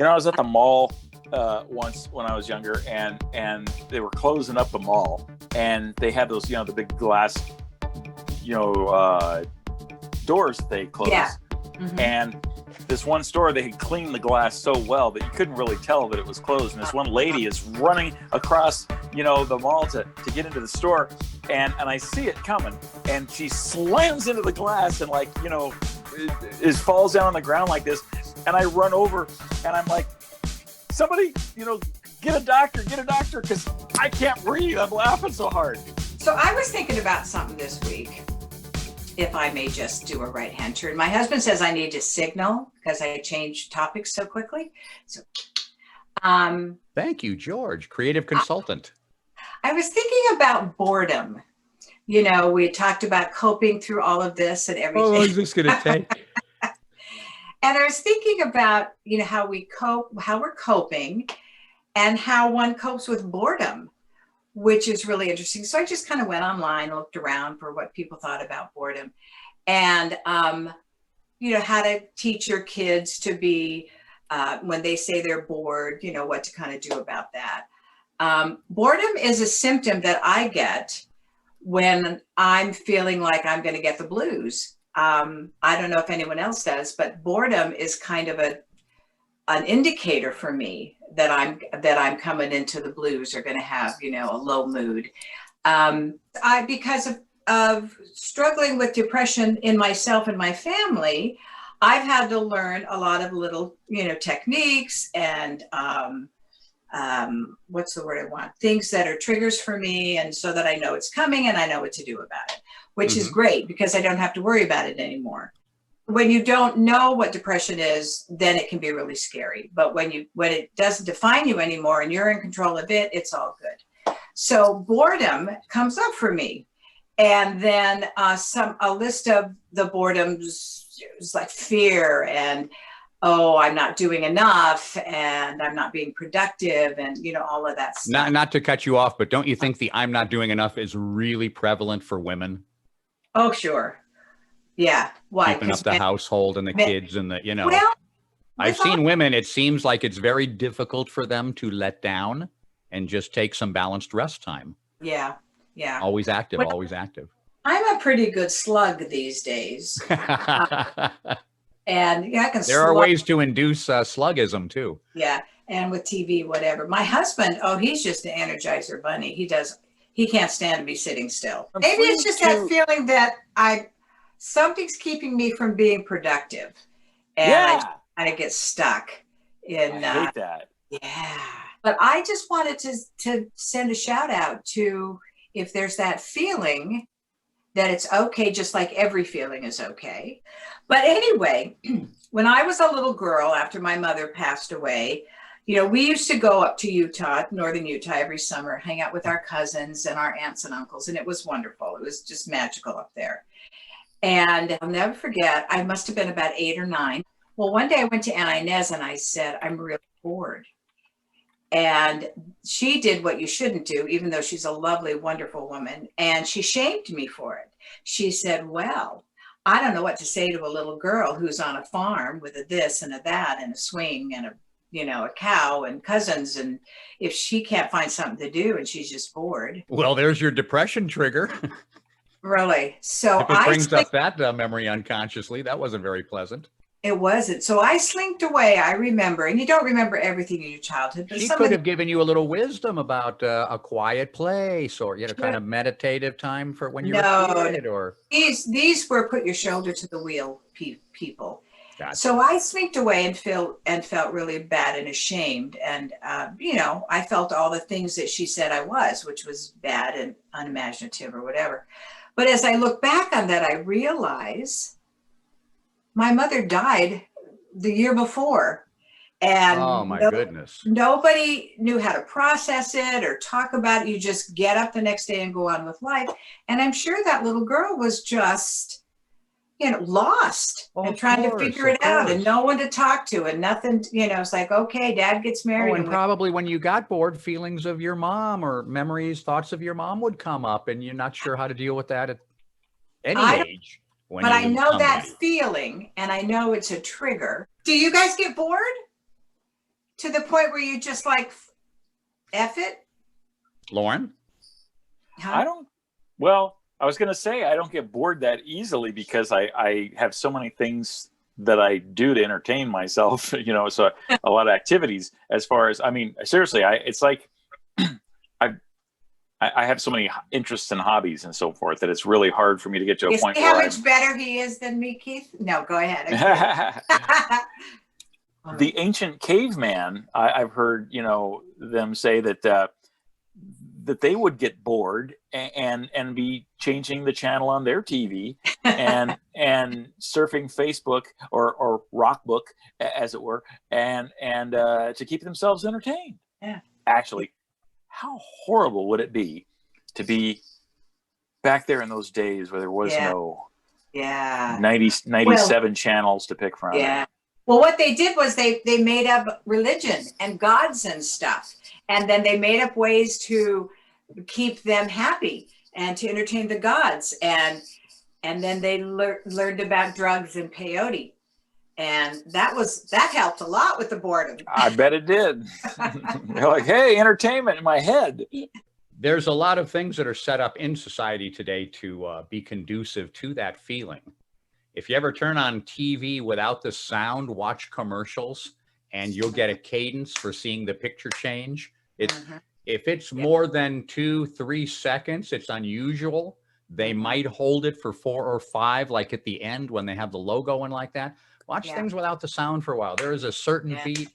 I was at the mall once when I was younger, and they were closing up the mall, and they had those, the big glass, doors that they close. Yeah. Mm-hmm. And this one store, they had cleaned the glass so well that you couldn't really tell that it was closed. And this one lady is running across, the mall to get into the store, and I see it coming, and she slams into the glass and falls down on the ground like this. And I run over and I'm like, somebody, get a doctor, because I can't breathe. I'm laughing so hard. So I was thinking about something this week, if I may just do a right hand turn. My husband says I need to signal because I change topics so quickly. So, thank you, George, creative consultant. I was thinking about boredom. We had talked about coping through all of this and everything. Oh, is this going to take? And I was thinking about, how we cope, how we're coping, and how one copes with boredom, which is really interesting. So I just kind of went online, looked around for what people thought about boredom, and, how to teach your kids to be, when they say they're bored, what to kind of do about that. Boredom is a symptom that I get when I'm feeling like I'm going to get the blues. I don't know if anyone else does, but boredom is kind of an indicator for me that I'm coming into the blues or going to have, a low mood. Because of struggling with depression in myself and my family, I've had to learn a lot of little, techniques and, what's the word I want? Things that are triggers for me. And so that I know it's coming and I know what to do about it, which is great because I don't have to worry about it anymore. When you don't know what depression is, then it can be really scary. But when it doesn't define you anymore and you're in control of it, it's all good. So boredom comes up for me. And then a list of the boredoms is like fear and, oh, I'm not doing enough and I'm not being productive and, all of that stuff. Not to cut you off, but don't you think the I'm not doing enough is really prevalent for women? Oh, sure. Yeah. Why? Keeping up the household and the kids and the, Well, I've seen women, it seems like it's very difficult for them to let down and just take some balanced rest time. Yeah. Yeah. Always active, always active. I'm a pretty good slug these days. And I can There are ways to induce sluggism too. Yeah. And with TV, whatever. My husband, he's just an Energizer bunny. He can't stand to be sitting still. Maybe it's just that feeling that something's keeping me from being productive. And I kind of get stuck in. I hate that. Yeah. But I just wanted to send a shout out to, if there's that feeling, that it's okay, just like every feeling is okay. But anyway, when I was a little girl, after my mother passed away, we used to go up to Utah, northern Utah, every summer, hang out with our cousins and our aunts and uncles, and it was wonderful. It was just magical up there. And I'll never forget, I must have been about 8 or 9. Well, one day I went to Aunt Inez and I said, I'm really bored. And she did what you shouldn't do, even though she's a lovely, wonderful woman. And she shamed me for it. She said, well, I don't know what to say to a little girl who's on a farm with a this and a that and a swing and a cow and cousins. And if she can't find something to do and she's just bored. Well, there's your depression trigger. Really? So if it brings up that memory unconsciously, that wasn't very pleasant. It wasn't. So I slinked away. I remember, and you don't remember everything in your childhood. But she could have given you a little wisdom about a quiet place or, kind of meditative time for when you were a kid. Or these were put your shoulder to the wheel people. Gotcha. So I slinked away and felt really bad and ashamed. And, I felt all the things that she said I was, which was bad and unimaginative or whatever. But as I look back on that, I realize my mother died the year before. And oh my goodness. Nobody knew how to process it or talk about it. You just get up the next day and go on with life. And I'm sure that little girl was just, lost and trying to figure it out and no one to talk to and nothing, it's like, okay, dad gets married. And probably when you got bored, feelings of your mom or memories, thoughts of your mom would come up and you're not sure how to deal with that at any age. But I know that feeling and I know it's a trigger. Do you guys get bored? to the point where you just like F it? Lauren? I don't. Well, I was going to say I don't get bored that easily because I have so many things that I do to entertain myself. You know, so a lot of activities. As far as I mean, seriously, it's like I have so many interests and hobbies and so forth that it's really hard for me to get to a point See where how much better he is than me, Keith? No, go ahead. The ancient caveman, I've heard, you know, them say that that they would get bored and be changing the channel on their TV and surfing Facebook or Rockbook, as it were, and to keep themselves entertained. Yeah. Actually, how horrible would it be to be back there in those days where there was no 97 channels to pick from? Yeah. Well, what they did was they made up religion and gods and stuff. And then they made up ways to keep them happy and to entertain the gods. And then they learned about drugs and peyote. And that helped a lot with the boredom. I bet it did. They're like, hey, entertainment in my head. There's a lot of things that are set up in society today to be conducive to that feeling. If you ever turn on TV without the sound, watch commercials, and you'll get a cadence for seeing the picture change. If it's more than 2-3 seconds, it's unusual. They might hold it for 4 or 5, like at the end when they have the logo and like that. Watch things without the sound for a while. There is a certain beat.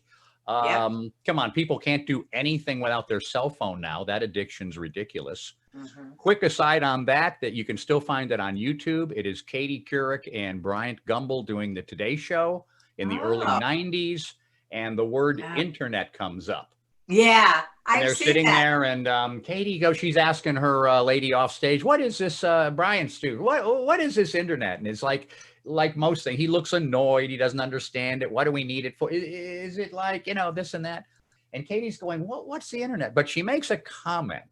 Come on, people can't do anything without their cell phone now. That addiction's ridiculous. Quick aside on that you can still find it on YouTube. It is Katie Couric and Bryant Gumbel doing the Today Show in the early 90s, and the word internet comes up. Yeah, and they're sitting there, and Katie goes, she's asking her lady off stage, what is this, Brian Stu? What is this internet? And it's like most things, he looks annoyed. He doesn't understand it. What do we need it for? Is it like, you know, this and that? And Katie's going, what's the internet? But she makes a comment.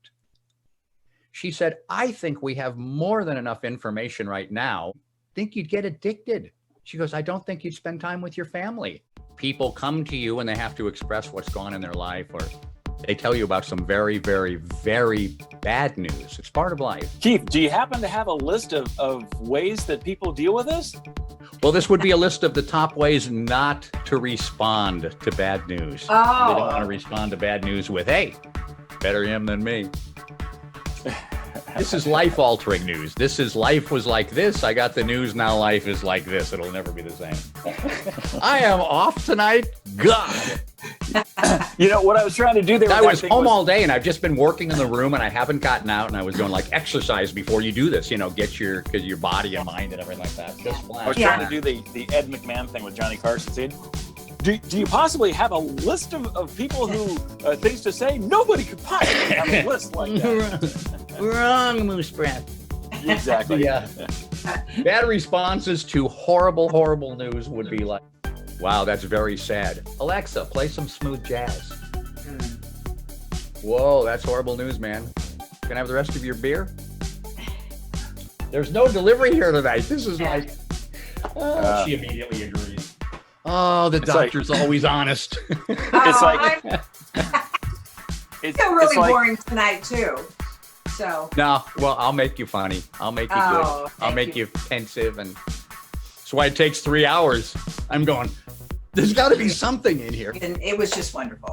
She said, I think we have more than enough information right now. Think you'd get addicted. She goes, I don't think you'd spend time with your family. People come to you and they have to express what's gone on in their life, or they tell you about some very, very, very bad news. It's part of life. Keith, do you happen to have a list of ways that people deal with this? Well, this would be a list of the top ways not to respond to bad news. They don't want to respond to bad news with, hey, better him than me. This is life-altering news. This is life was like this. I got the news. Now life is like this. It'll never be the same. I am off tonight. God. You know what I was trying to do there? I was home all day, and I've just been working in the room, and I haven't gotten out. And I was going like, exercise before you do this. You know, get your body and mind and everything like that. Just I was trying to do the Ed McMahon thing with Johnny Carson saying, do you possibly have a list of people who things to say? Nobody could possibly have a list like that. Wrong, Moose Breath. Exactly. Yeah. Bad responses to horrible, horrible news would be like, wow, that's very sad. Alexa, play some smooth jazz. Whoa, that's horrible news, man. Can I have the rest of your beer? There's no delivery here tonight. This is like, she immediately agrees. Oh, the doctor's always honest. It's like it's really boring tonight too. So no, well, I'll make you funny. I'll make you good. I'll make you pensive, and that's why it takes 3 hours. I'm going, there's got to be something in here. And it was just wonderful.